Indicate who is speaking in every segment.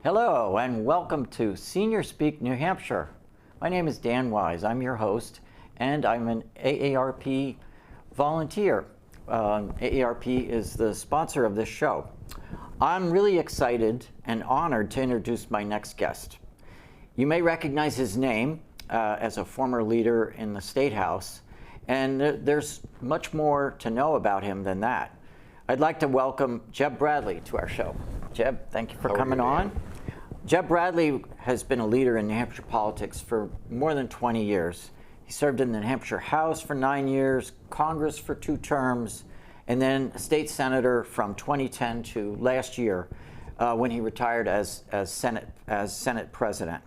Speaker 1: Hello and welcome to Senior Speak New Hampshire. My name is Dan Wise. I'm your host and I'm an AARP volunteer. AARP is the sponsor of this show. I'm really excited and honored to introduce my next guest. You may recognize his name as a former leader in the State House, and there's much more to know about him than that. I'd like to welcome Jeb Bradley to our show. Jeb, thank you for coming on. Jeb Bradley has been a leader in New Hampshire politics for more than 20 years. He served in the New Hampshire House for 9 years, Congress for 2 terms, and then a state senator from 2010 to last year when he retired as Senate president.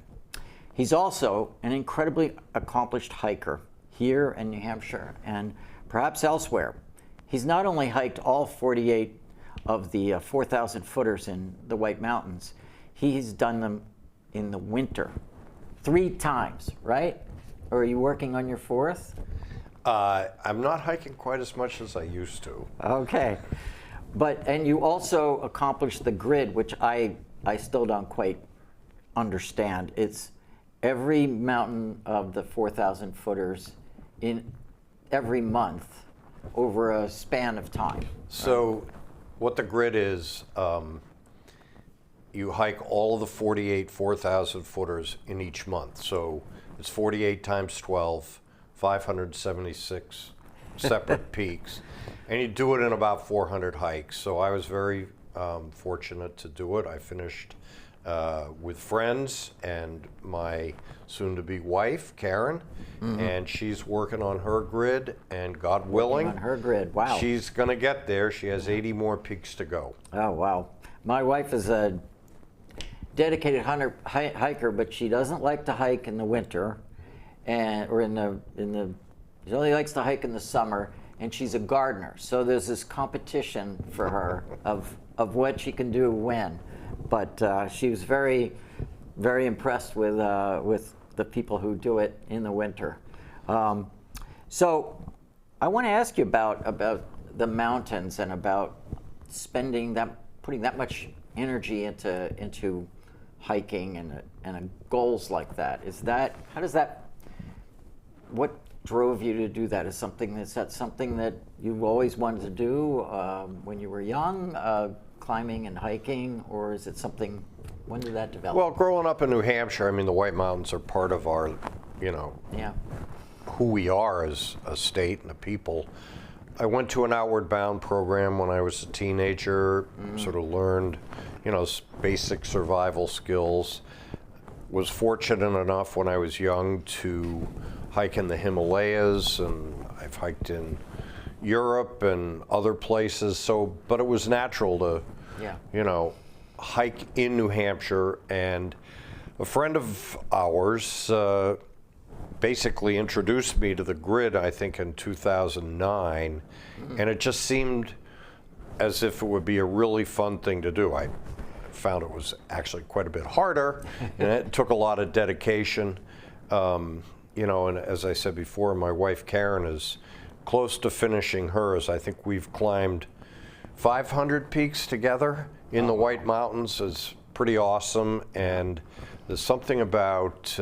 Speaker 1: He's also an incredibly accomplished hiker here in New Hampshire and perhaps elsewhere. He's not only hiked all 48 of the 4,000 footers in the White Mountains, he's done them in the winter 3 times, right? Or are you working on your 4th?
Speaker 2: I'm not hiking quite as much as I used to.
Speaker 1: Okay. And you also accomplished the grid, which I still don't quite understand. It's every mountain of the 4,000 footers in every month over a span of time.
Speaker 2: So what the grid is, you hike all of the 48 4,000 footers in each month. So it's 48 times 12, 576 separate peaks. And you do it in about 400 hikes. So I was very fortunate to do it. I finished with friends and my soon-to-be wife, Karen, and she's working on her grid, and God willing,
Speaker 1: on her grid. Wow.
Speaker 2: She's going to get there. She has 80 more peaks to go.
Speaker 1: Oh, wow. My wife is a dedicated hiker, but she doesn't like to hike in the winter, she only likes to hike in the summer, and she's a gardener. So there's this competition for her of what she can do when. But she was very, very impressed with the people who do it in the winter. So I want to ask you about the mountains and about putting that much energy into hiking and goals like that. What drove you to do that? Is that something that you always wanted to do when you were young? Climbing and hiking, or is it something, when did that develop?
Speaker 2: Well, growing up in New Hampshire, I mean, the White Mountains are part of our, who we are as a state and a people. I went to an Outward Bound program when I was a teenager, sort of learned, basic survival skills. Was fortunate enough when I was young to hike in the Himalayas, and I've hiked in Europe and other places. But it was natural to, hike in New Hampshire. And a friend of ours basically introduced me to the grid, I think, in 2009. And it just seemed as if it would be a really fun thing to do. I found it was actually quite a bit harder, and it took a lot of dedication. And as I said before, my wife Karen is close to finishing hers. I think we've climbed 500 peaks together in the White Mountains. It's pretty awesome, and there's something about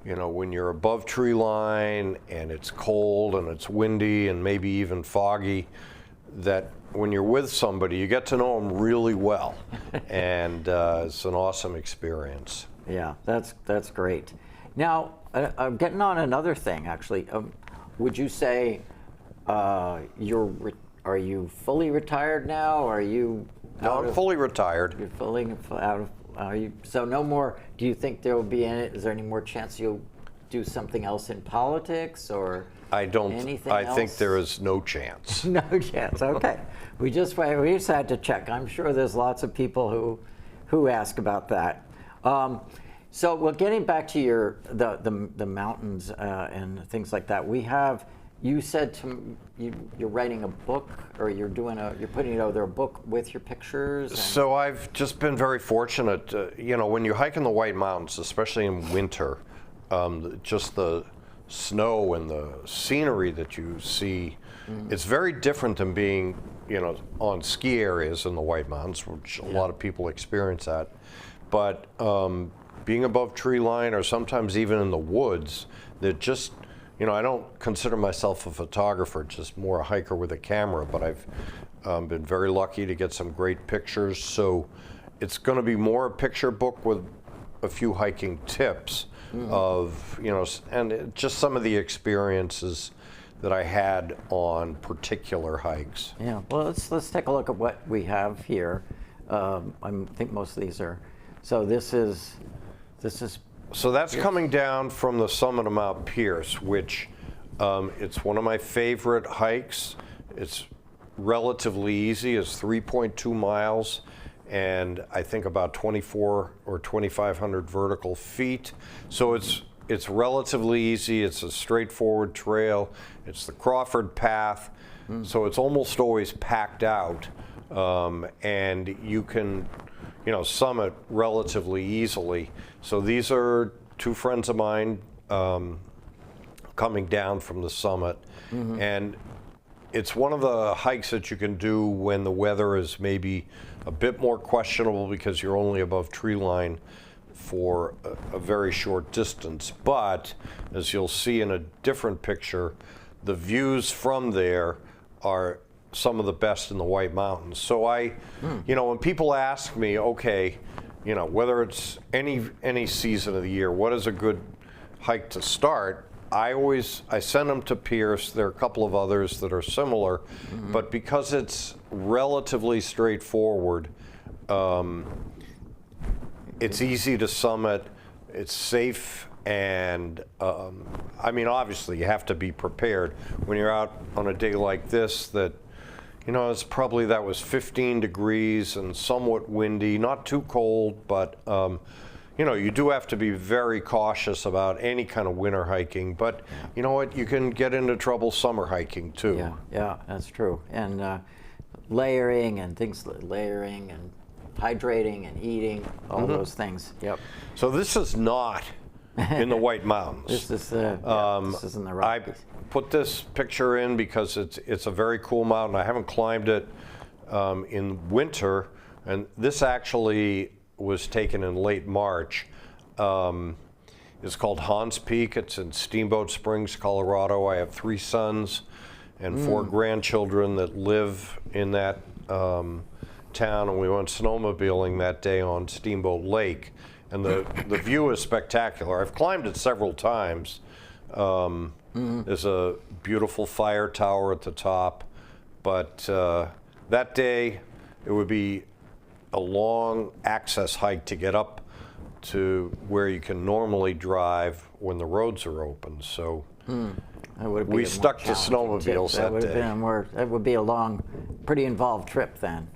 Speaker 2: when you're above tree line and it's cold and it's windy and maybe even foggy, that when you're with somebody, you get to know them really well, and it's an awesome experience.
Speaker 1: Yeah, that's great. Now, I'm getting on another thing, actually. Would you say are you fully retired now? Or are you?
Speaker 2: No, I'm fully retired.
Speaker 1: You're fully out of. Are you? So no more. Do you think there will be is there any more chance you'll do something else in politics or?
Speaker 2: I don't.
Speaker 1: Anything
Speaker 2: I
Speaker 1: else?
Speaker 2: think there is no chance.
Speaker 1: No chance. Okay. we just had to check. I'm sure there's lots of people who ask about that. So, well, getting back to the mountains and things like that, you said you're writing a book, or you're putting together a book with your pictures.
Speaker 2: So I've just been very fortunate. When you hike in the White Mountains, especially in winter, just the snow and the scenery that you see, it's very different than being, on ski areas in the White Mountains, which a lot of people experience that. But being above tree line, or sometimes even in the woods, that just, I don't consider myself a photographer, just more a hiker with a camera, but I've been very lucky to get some great pictures. So it's going to be more a picture book with a few hiking tips of, and just some of the experiences that I had on particular hikes.
Speaker 1: Yeah, well, let's take a look at what we have here. I think most of these are, so this is.
Speaker 2: So that's coming down from the summit of Mount Pierce, which it's one of my favorite hikes. It's relatively easy. It's 3.2 miles, and I think about 24 or 2,500 vertical feet. So it's relatively easy. It's a straightforward trail. It's the Crawford Path, so it's almost always packed out, and you can, summit relatively easily. So these are two friends of mine coming down from the summit, and it's one of the hikes that you can do when the weather is maybe a bit more questionable because you're only above tree line for a very short distance. But as you'll see in a different picture, the views from there are some of the best in the White Mountains. So when people ask me, okay, whether it's any season of the year, what is a good hike to start? I send them to Pierce. There are a couple of others that are similar, but because it's relatively straightforward, it's easy to summit, it's safe, and obviously you have to be prepared when you're out on a day like this that, that was 15 degrees and somewhat windy, not too cold, but you do have to be very cautious about any kind of winter hiking. But you know what? You can get into trouble summer hiking too.
Speaker 1: Yeah, that's true. And layering and hydrating and eating, all those things. Yep.
Speaker 2: So this is not in the White Mountains.
Speaker 1: This is in the Rockies.
Speaker 2: I put this picture in because it's a very cool mountain. I haven't climbed it in winter, and this actually was taken in late March. It's called Hans Peak. It's in Steamboat Springs, Colorado. I have 3 sons and 4 grandchildren that live in that town, and we went snowmobiling that day on Steamboat Lake, and the view is spectacular. I've climbed it several times. There's a beautiful fire tower at the top, but that day it would be a long access hike to get up to where you can normally drive when the roads are open. So we stuck to snowmobiles that day.
Speaker 1: That would be a long, pretty involved trip then.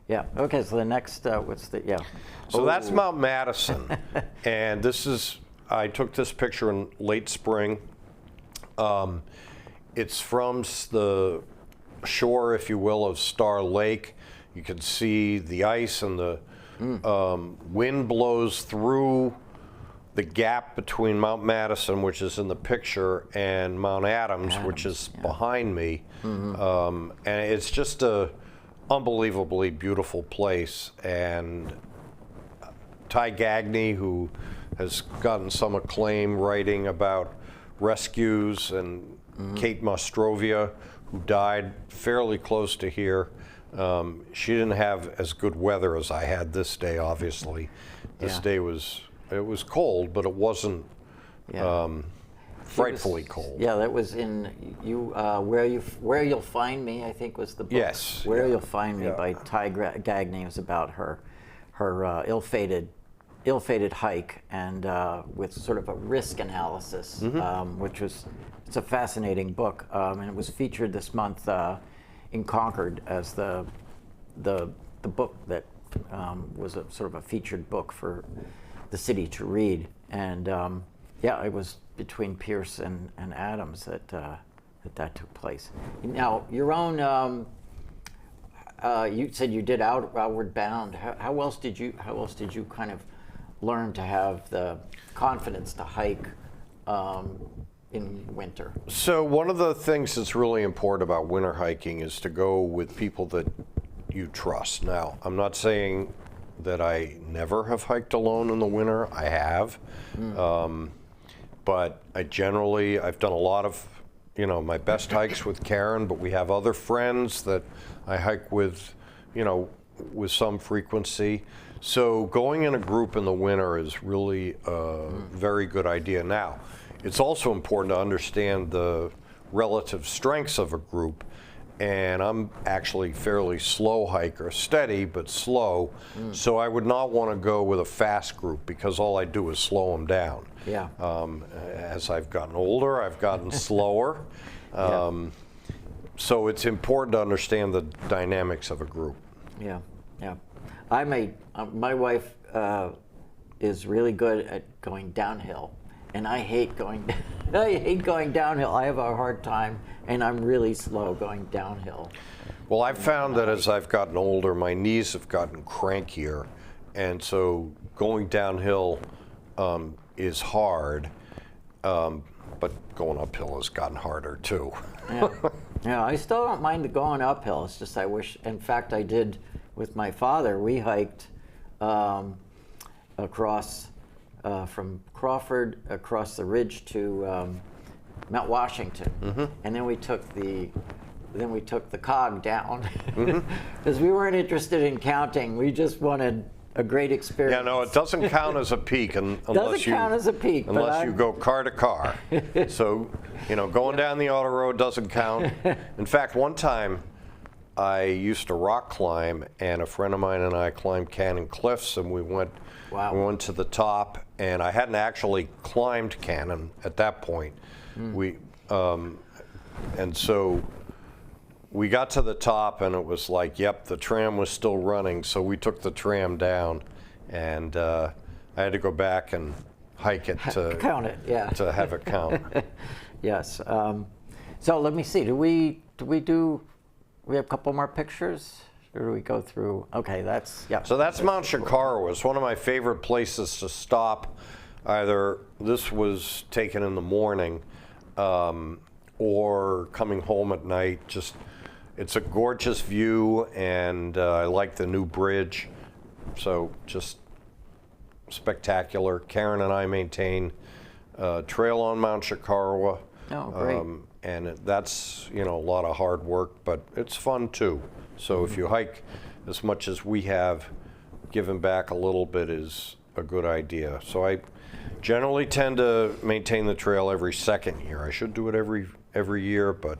Speaker 1: Yeah. Okay. So the next,
Speaker 2: So that's Mount Madison, and I took this picture in late spring. It's from the shore, if you will, of Star Lake. You can see the ice, and the wind blows through the gap between Mount Madison, which is in the picture, and Mount Adams, which is behind me. And it's just a unbelievably beautiful place. And Ty Gagne, who has gotten some acclaim writing about rescues, and Kate Mostrovia, who died fairly close to here. She didn't have as good weather as I had this day, obviously. This day was cold, but it wasn't frightfully cold.
Speaker 1: Yeah, that was in Where You'll Find Me, I think was the book.
Speaker 2: Yes.
Speaker 1: Where You'll Find Me by Ty Gagne. It was about her ill-fated hike, and with sort of a risk analysis, which it's a fascinating book, and it was featured this month in Concord as the book that was a sort of a featured book for the city to read. And it was between Pierce and Adams that took place. Now, your own, you said you did Outward Bound. How else did you kind of learn to have the confidence to hike in winter?
Speaker 2: So one of the things that's really important about winter hiking is to go with people that you trust. Now, I'm not saying that I never have hiked alone in the winter. I have. But I've done a lot of, my best hikes with Karen, but we have other friends that I hike with, with some frequency. So going in a group in the winter is really a very good idea. Now, it's also important to understand the relative strengths of a group. And I'm actually fairly slow hiker, steady but slow. So I would not want to go with a fast group because all I do is slow them down.
Speaker 1: Yeah.
Speaker 2: As I've gotten older, I've gotten slower. So it's important to understand the dynamics of a group.
Speaker 1: Yeah, yeah. My wife is really good at going downhill, and I hate going downhill. I have a hard time, and I'm really slow going downhill.
Speaker 2: Well, I've found that as I've gotten older, my knees have gotten crankier, and so going downhill is hard, but going uphill has gotten harder too.
Speaker 1: Yeah, I still don't mind going uphill. It's just I wish. In fact, I did with my father. We hiked across from Crawford across the ridge to Mount Washington, and then we took the cog down because we weren't interested in counting. We just wanted a great experience.
Speaker 2: Yeah, no, it doesn't count as a peak unless you go car to car. So, going down the auto road doesn't count. In fact, one time I used to rock climb, and a friend of mine and I climbed Cannon Cliffs, and we went to the top, and I hadn't actually climbed Cannon at that point. And so we got to the top, and it was like, yep, the tram was still running, so we took the tram down, and I had to go back and hike it to
Speaker 1: count it, yeah,
Speaker 2: to have it count.
Speaker 1: Yes. So let me see. Do we have a couple more pictures? Or do we go through? Okay,
Speaker 2: So that's Mount Shikarawa. It's one of my favorite places to stop. Either this was taken in the morning, or coming home at night. It's a gorgeous view, and I like the new bridge. So just spectacular. Karen and I maintain a trail on Mount Shikarawa.
Speaker 1: Oh, great.
Speaker 2: And that's, a lot of hard work, but it's fun too. So if you hike as much as we have, giving back a little bit is a good idea. So I generally tend to maintain the trail every second year. I should do it every year, but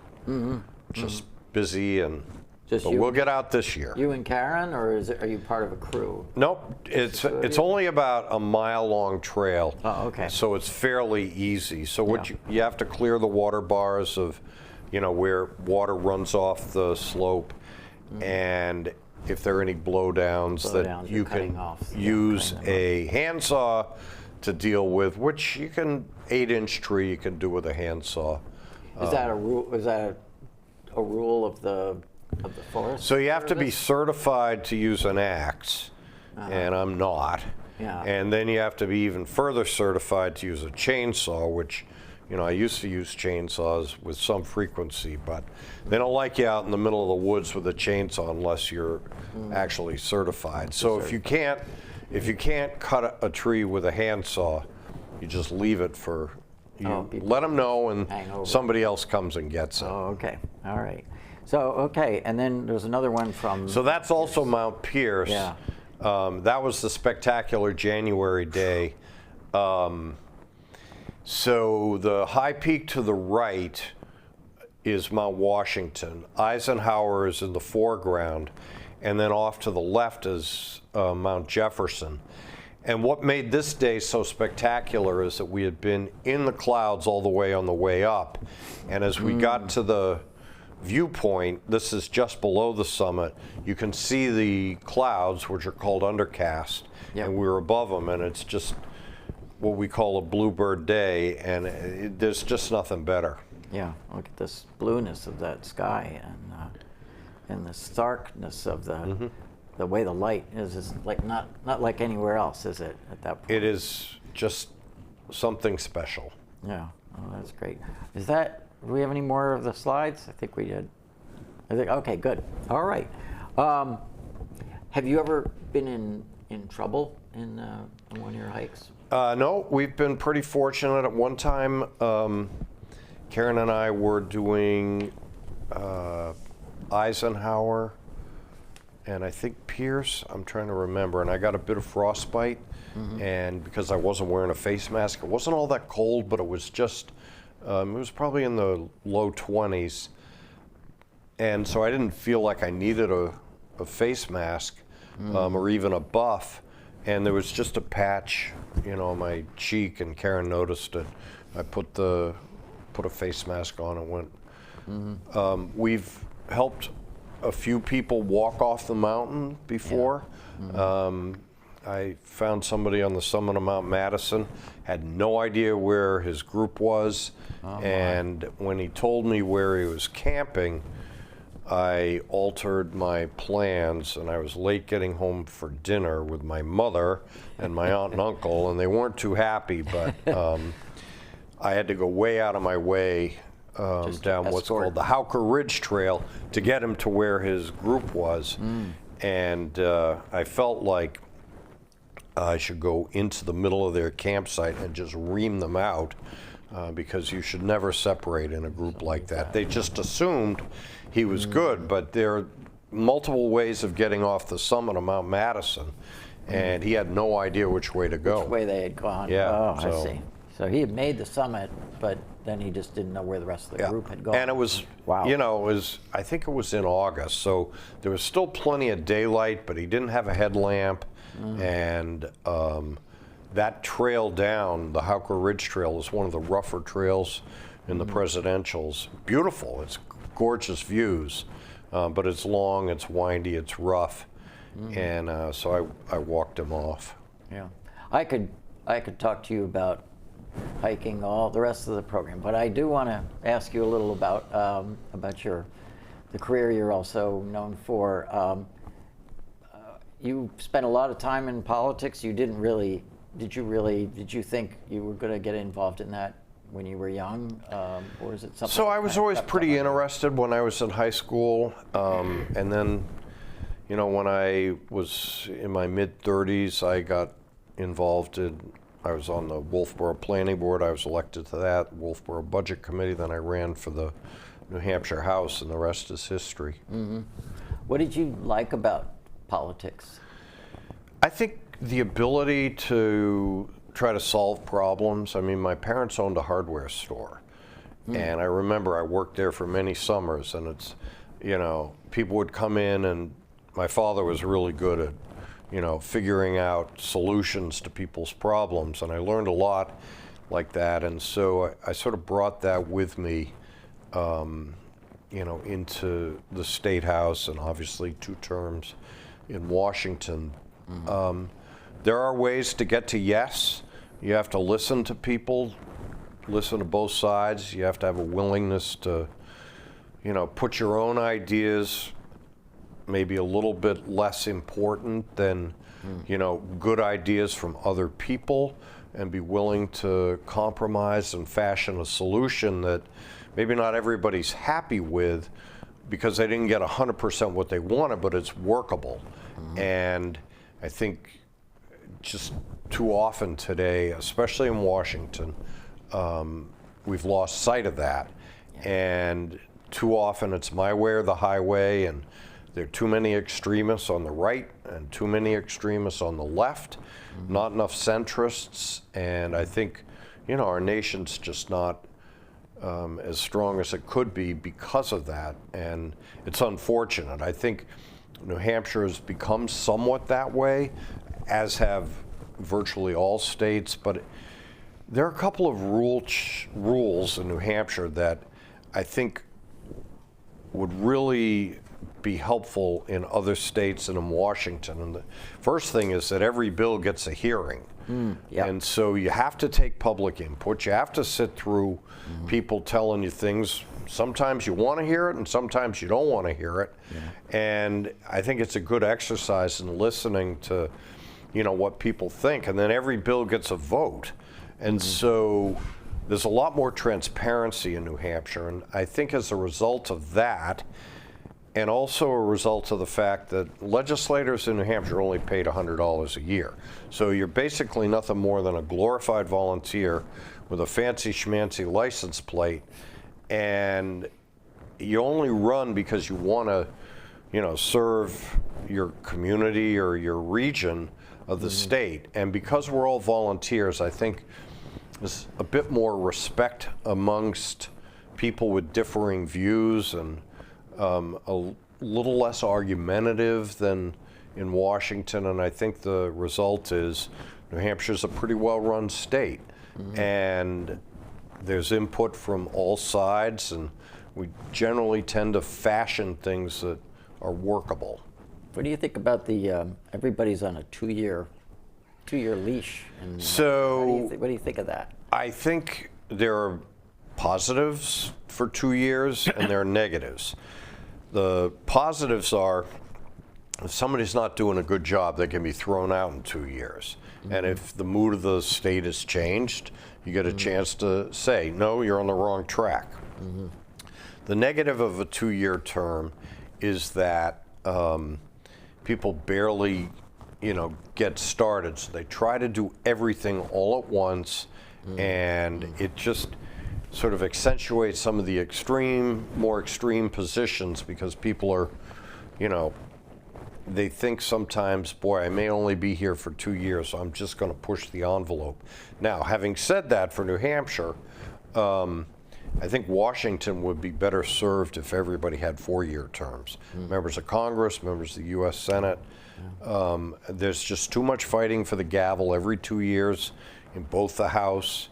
Speaker 2: just busy, but we'll get out this year.
Speaker 1: You and Karen, or are you part of a crew?
Speaker 2: Nope, it's only about a mile-long trail.
Speaker 1: Oh, okay.
Speaker 2: So it's fairly easy. So you have to clear the water bars of, where water runs off the slope, and if there are any blowdowns that you can use a handsaw to deal with, which you can 8-inch tree you can do with a handsaw.
Speaker 1: Is that a rule? Is that a rule of the Forest
Speaker 2: So you have to be
Speaker 1: Service?
Speaker 2: certified to use an axe, and I'm not.
Speaker 1: Yeah.
Speaker 2: And then you have to be even further certified to use a chainsaw, which, I used to use chainsaws with some frequency, but they don't like you out in the middle of the woods with a chainsaw unless you're actually certified. So if you can't cut a tree with a handsaw, you just leave it for. Let them know, and somebody else comes and gets it.
Speaker 1: Oh, okay. All right. So, okay, and then there's another one from...
Speaker 2: So that's also Mount Pierce.
Speaker 1: Yeah.
Speaker 2: That was the spectacular January day. So the high peak to the right is Mount Washington. Eisenhower is in the foreground, and then off to the left is Mount Jefferson. And what made this day so spectacular is that we had been in the clouds all the way on the way up. And as we got to the viewpoint, this is just below the summit, you can see the clouds, which are called undercast, and we were above them, and it's just what we call a bluebird day, and there's just nothing better.
Speaker 1: Yeah, look at this blueness of that sky, and the starkness of the way the light is like not like anywhere else, is it, at that point?
Speaker 2: It is just something special.
Speaker 1: Yeah, Oh, that's great. Do we have any more of the slides? I think we did. Okay, good. All right. Have you ever been in trouble in one of your hikes?
Speaker 2: No, we've been pretty fortunate. At one time, Karen and I were doing Eisenhower and I think Pierce, I'm trying to remember, and I got a bit of frostbite, and because I wasn't wearing a face mask, it wasn't all that cold, but it was just, it was probably in the low 20s, and so I didn't feel like I needed a face mask or even a buff, and there was just a patch, on my cheek, and Karen noticed it. I put a face mask on and went. We've helped a few people walk off the mountain before. I found somebody on the summit of Mount Madison, had no idea where his group was, and when he told me where he was camping, I altered my plans, and I was late getting home for dinner with my mother and my aunt and uncle, and they weren't too happy, but I had to go way out of my way down what's called the Hauker Ridge Trail to get him to where his group was. And I felt like I should go into the middle of their campsite and just ream them out because you should never separate in a group like that. They just assumed he was good, but there are multiple ways of getting off the summit of Mount Madison, and he had no idea which way to go.
Speaker 1: Which way they had gone.
Speaker 2: Yeah,
Speaker 1: Oh, I see. So he had made the summit, but then he just didn't know where the rest of the group had gone.
Speaker 2: And it was, I think it was in August, so there was still plenty of daylight, but he didn't have a headlamp, and that trail down, the Hauker Ridge Trail, is one of the rougher trails in the presidentials. Beautiful, it's gorgeous views, but it's long, it's windy, it's rough, and so I walked him off.
Speaker 1: Yeah, I could talk to you about hiking all the rest of the program, but I do want to ask you a little about the career you're also known for. You spent a lot of time in politics. Did you think you were going to get involved in that when you were young, or is it something?
Speaker 2: So I was always pretty interested when I was in high school, and then, when I was in my mid-30s, I got involved I was on the Wolfboro Planning Board. I was elected to that, Wolfboro Budget Committee. Then I ran for the New Hampshire House, and the rest is history.
Speaker 1: What did you like about politics?
Speaker 2: I think the ability to try to solve problems. I mean, my parents owned a hardware store, and I remember I worked there for many summers, and it's, people would come in, and my father was really good at figuring out solutions to people's problems, and I learned a lot like that, and so I sort of brought that with me, into the State House, and obviously 2 terms in Washington. There are ways to get to yes. You have to listen to people, listen to both sides. You have to have a willingness to, put your own ideas maybe a little bit less important than, good ideas from other people, and be willing to compromise and fashion a solution that maybe not everybody's happy with because they didn't get 100% what they wanted, but it's workable. And I think just too often today, especially in Washington, we've lost sight of that. And too often it's my way or the highway, and there are too many extremists on the right and too many extremists on the left, not enough centrists, and I think, our nation's just not as strong as it could be because of that, and it's unfortunate. I think New Hampshire has become somewhat that way, as have virtually all states, but there are a couple of rules in New Hampshire that I think would really be helpful in other states and in Washington. And the first thing is that every bill gets a hearing. And so you have to take public input. You have to sit through people telling you things. Sometimes you want to hear it, and sometimes you don't want to hear it. And I think it's a good exercise in listening to, what people think. And then every bill gets a vote. And so there's a lot more transparency in New Hampshire, and I think as a result of that, and also a result of the fact that legislators in New Hampshire are only paid $100 a year. So you're basically nothing more than a glorified volunteer with a fancy schmancy license plate, and you only run because you want to, serve your community or your region of the state. And because we're all volunteers, I think there's a bit more respect amongst people with differing views, and a little less argumentative than in Washington. And I think the result is New Hampshire's a pretty well-run state. And there's input from all sides, and we generally tend to fashion things that are workable.
Speaker 1: What do you think about the everybody's on a two-year leash? And
Speaker 2: So
Speaker 1: what do you think of that?
Speaker 2: I think there are positives for 2 years and there are negatives. The positives are, if somebody's not doing a good job, they can be thrown out in 2 years. And if the mood of the state has changed, you get a chance to say, no, you're on the wrong track. The negative of a 2-year term is that people barely, get started. So they try to do everything all at once, and it just sort of accentuates some of the more extreme positions, because people are, they think sometimes, boy, I may only be here for 2 years, so I'm just going to push the envelope. Now, having said that, for New Hampshire, I think Washington would be better served if everybody had 4-year terms. Members of Congress, members of the U.S. Senate. There's just too much fighting for the gavel every 2 years in both the House,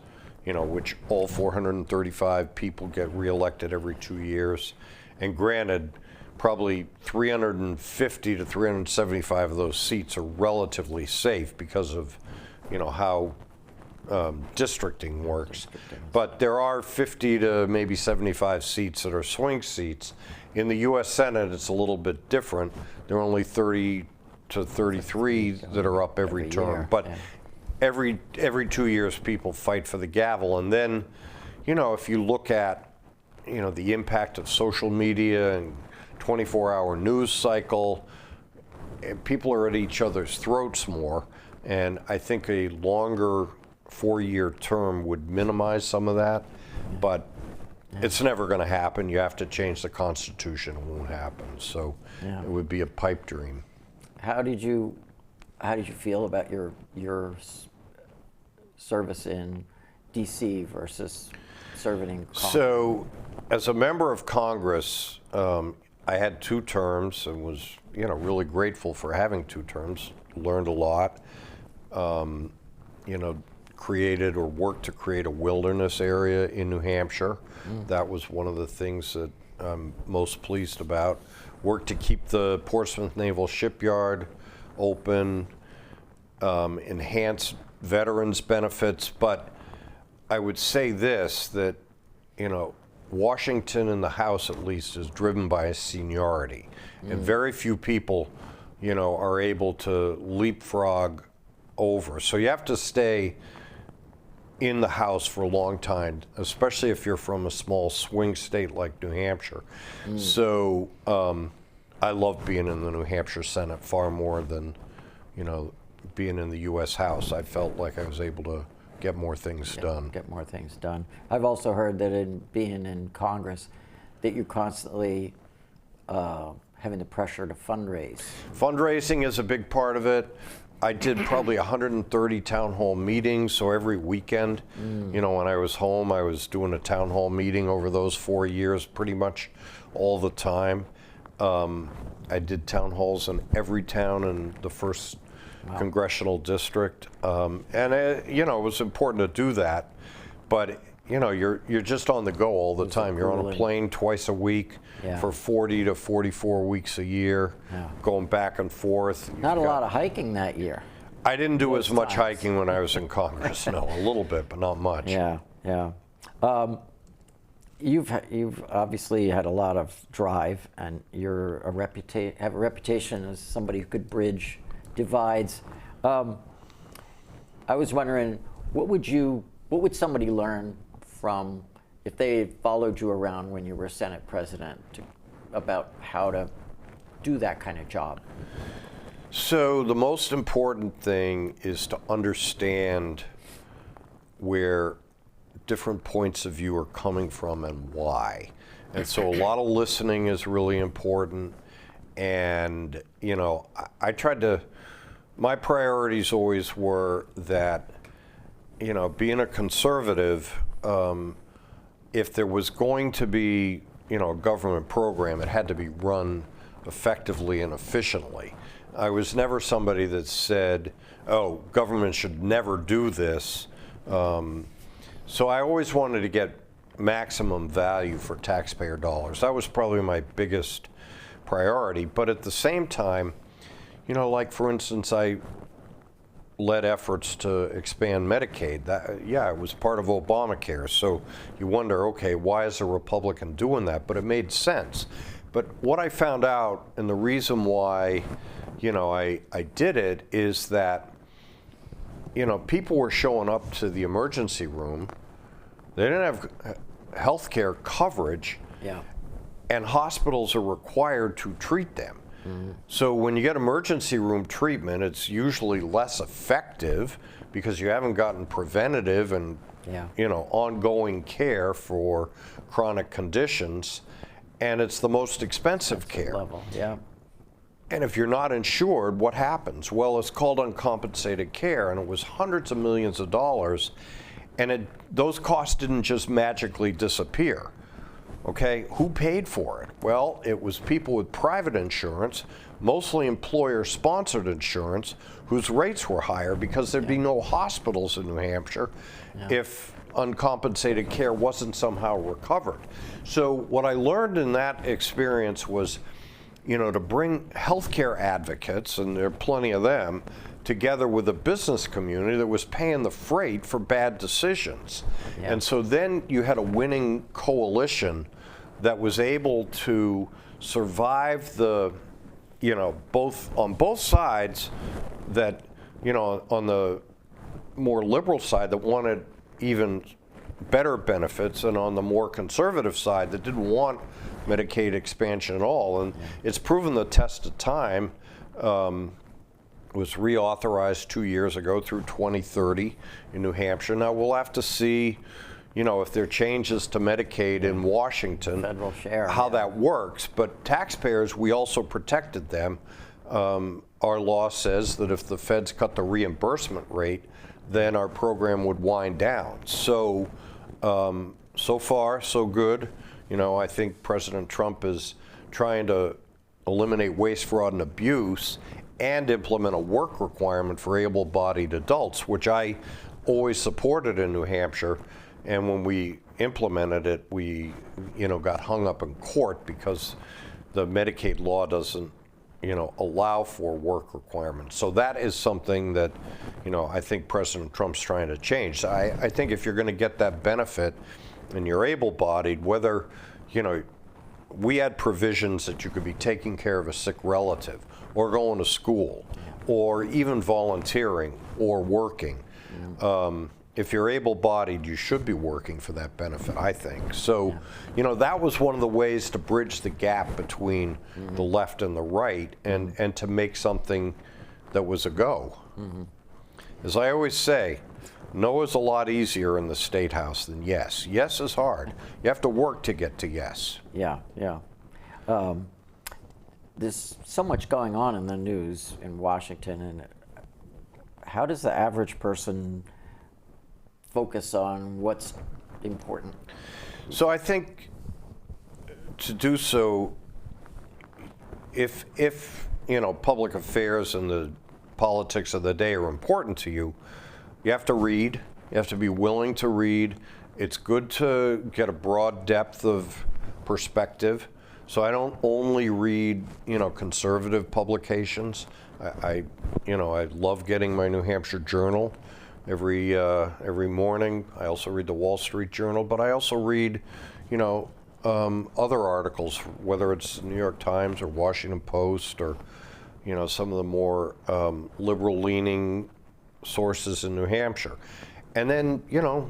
Speaker 2: which all 435 people get reelected every 2 years. And granted, probably 350 to 375 of those seats are relatively safe because of, how districting works. But there are 50 to maybe 75 seats that are swing seats. In the U.S. Senate, it's a little bit different. There are only 30 to 33 that are up every term.
Speaker 1: Year.
Speaker 2: But every 2 years, people fight for the gavel. And then, if you look at, the impact of social media and 24-hour news cycle, people are at each other's throats more. And I think a longer 4-year term would minimize some of that, but it's never going to happen. You have to change the Constitution. It won't happen. So it would be a pipe dream.
Speaker 1: How did you feel about your service in D.C. versus serving in Congress?
Speaker 2: So, as a member of Congress, I had 2 terms and was, really grateful for having 2 terms. Learned a lot. Created or worked to create a wilderness area in New Hampshire. That was one of the things that I'm most pleased about. Worked to keep the Portsmouth Naval Shipyard open, enhance veterans benefits. But I would say this, that, Washington in the House at least is driven by seniority. And very few people, are able to leapfrog over. So you have to stay in the House for a long time, especially if you're from a small swing state like New Hampshire. So I love being in the New Hampshire Senate far more than, being in the U.S. House. I felt like I was able to get more things done.
Speaker 1: Get more things done. I've also heard that in being in Congress, that you're constantly having the pressure to fundraise.
Speaker 2: Fundraising is a big part of it. I did probably 130 town hall meetings, so every weekend, when I was home, I was doing a town hall meeting over those 4 years pretty much all the time. I did town halls in every town in the first congressional district, and it was important to do that, but you're just on the go all the time. You're on a plane twice a week for 40 to 44 weeks a year, going back and forth.
Speaker 1: Not a lot of hiking that year.
Speaker 2: I didn't do as much hiking when I was in Congress. No, a little bit, but not much.
Speaker 1: Yeah. You've obviously had a lot of drive, and you're have a reputation as somebody who could bridge divides. I was wondering, what would somebody learn from if they followed you around when you were Senate president about how to do that kind of job?
Speaker 2: So the most important thing is to understand where different points of view are coming from and why. And so a lot of listening is really important. And, you know, I tried to, my priorities always were that, you know, being a conservative, if there was going to be, you know, a government program, it had to be run effectively and efficiently. I was never somebody that said, oh, government should never do this. So I always wanted to get maximum value for taxpayer dollars. That was probably my biggest priority. But at the same time, you know, like for instance, I led efforts to expand Medicaid. That, yeah, it was part of Obamacare. So you wonder, okay, why is a Republican doing that? But it made sense. But what I found out, and the reason why, you know, I did it, is that, you know, people were showing up to the emergency room. They didn't have health care coverage,
Speaker 1: Yeah.
Speaker 2: and hospitals are required to treat them. So when you get emergency room treatment, it's usually less effective because you haven't gotten preventative and
Speaker 1: Yeah.
Speaker 2: you know, ongoing care for chronic conditions, and it's the most expensive care.
Speaker 1: Level. Yeah.
Speaker 2: And if you're not insured, what happens? Well, it's called uncompensated care, and it was hundreds of millions of dollars, and those costs didn't just magically disappear. Okay, who paid for it? Well, it was people with private insurance, mostly employer-sponsored insurance, whose rates were higher because there'd be no hospitals in New Hampshire if uncompensated care wasn't somehow recovered. So what I learned in that experience was, you know, to bring healthcare advocates, and there are plenty of them, together with a business community that was paying the freight for bad decisions.
Speaker 1: Yeah.
Speaker 2: And so then you had a winning coalition that was able to survive the, you know, on both sides, that, you know, on the more liberal side that wanted even better benefits, and on the more conservative side that didn't want Medicaid expansion at all. And it's proven the test of time. Was reauthorized 2 years ago through 2030 in New Hampshire. Now we'll have to see, you know, if there are changes to Medicaid in Washington,
Speaker 1: Federal share,
Speaker 2: how
Speaker 1: yeah.
Speaker 2: that works. But taxpayers, we also protected them. Our law says that if the feds cut the reimbursement rate, then our program would wind down. So, so far, so good. You know, I think President Trump is trying to eliminate waste, fraud, and abuse, and implement a work requirement for able-bodied adults, which I always supported in New Hampshire. And when we implemented it, we, you know, got hung up in court because the Medicaid law doesn't, you know, allow for work requirements. So that is something that, you know, I think President Trump's trying to change. So I think if you're going to get that benefit and you're able-bodied, whether, you know, we had provisions that you could be taking care of a sick relative, or going to school, or even volunteering or working. If you're able-bodied, you should be working for that benefit, I think. So, you know, that was one of the ways to bridge the gap between the left and the right, and to make something that was a go. As I always say, no is a lot easier in the State House than yes. Yes is hard. You have to work to get to yes.
Speaker 1: Yeah, yeah. There's so much going on in the news in Washington, and how does the average person focus on what's important?
Speaker 2: So I think to do so, if you know, public affairs and the politics of the day are important to you, you have to read. You have to be willing to read. It's good to get a broad depth of perspective. So I don't only read, you know, conservative publications. I love getting my New Hampshire Journal every morning. I also read the Wall Street Journal, but I also read, you know, other articles, whether it's the New York Times or Washington Post, or, you know, some of the more liberal-leaning sources in New Hampshire. And then, you know,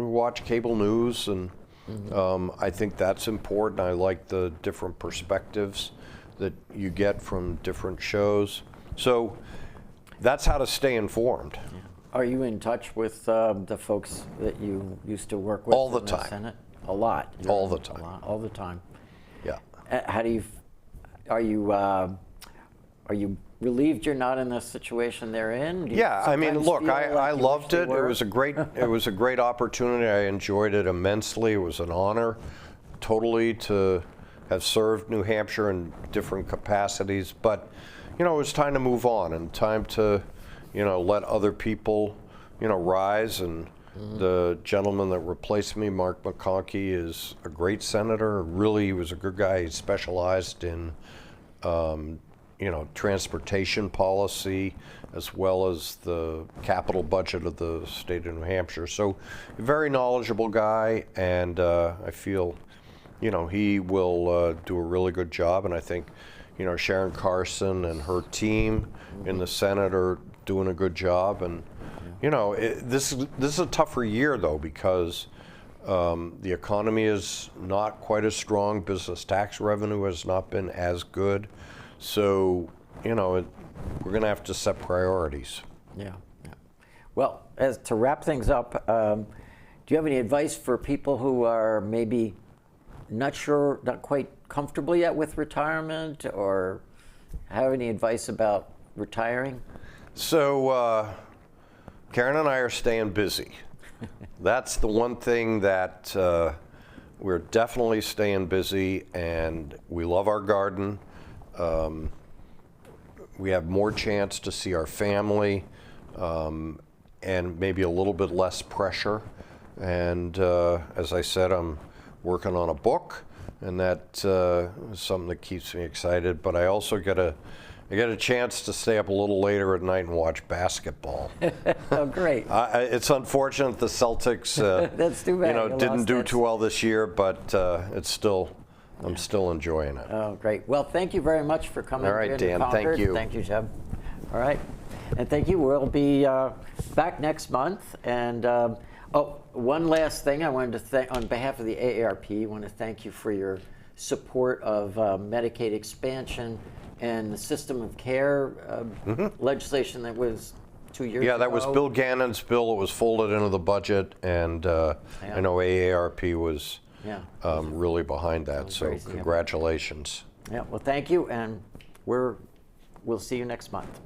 Speaker 2: watch cable news, and I think that's important. I like the different perspectives that you get from different shows. So that's how to stay informed.
Speaker 1: Yeah. Are you in touch with the folks that you used to work with
Speaker 2: All the
Speaker 1: in
Speaker 2: time.
Speaker 1: the Senate? A lot.
Speaker 2: All the time.
Speaker 1: All the time.
Speaker 2: Yeah.
Speaker 1: How do you? Are you relieved you're not in the situation they're in? Do you
Speaker 2: Yeah, I mean,
Speaker 1: sometimes
Speaker 2: look,
Speaker 1: feel
Speaker 2: I
Speaker 1: like you
Speaker 2: loved
Speaker 1: wish you
Speaker 2: it. It
Speaker 1: were?
Speaker 2: was a great opportunity. I enjoyed it immensely. It was an honor, totally, to have served New Hampshire in different capacities. But, it was time to move on and time to, let other people, rise. And the gentleman that replaced me, Mark McConkey, is a great senator. Really, he was a good guy. He specialized in transportation policy, as well as the capital budget of the state of New Hampshire. So, a very knowledgeable guy, and I feel, he will do a really good job. And I think, Sharon Carson and her team in the Senate are doing a good job. And, this is a tougher year, though, because the economy is not quite as strong. Business tax revenue has not been as good. So, we're going to have to set priorities.
Speaker 1: Yeah. Well, to wrap things up, do you have any advice for people who are maybe not quite comfortable yet with retirement, or have any advice about retiring?
Speaker 2: So, Karen and I are staying busy. That's the one thing that we're definitely staying busy, and we love our garden. We have more chance to see our family, and maybe a little bit less pressure. And as I said, I'm working on a book, and that is something that keeps me excited. But I also get a chance to stay up a little later at night and watch basketball.
Speaker 1: Oh, great.
Speaker 2: It's unfortunate the Celtics
Speaker 1: That's too bad.
Speaker 2: didn't do too well this year, but I'm still enjoying it.
Speaker 1: Oh, great. Well, thank you very much for coming.
Speaker 2: All right,
Speaker 1: to
Speaker 2: Dan,
Speaker 1: Concord.
Speaker 2: thank you.
Speaker 1: Thank you, Jeb. All right. And thank you. We'll be back next month. And one last thing I wanted to thank, on behalf of the AARP, I want to thank you for your support of Medicaid expansion and the system of care legislation that was 2 years ago.
Speaker 2: Yeah, that was Bill Gannon's bill. It was folded into the budget, and I know AARP was really behind that. So congratulations.
Speaker 1: Yeah. Well, thank you, and we'll see you next month.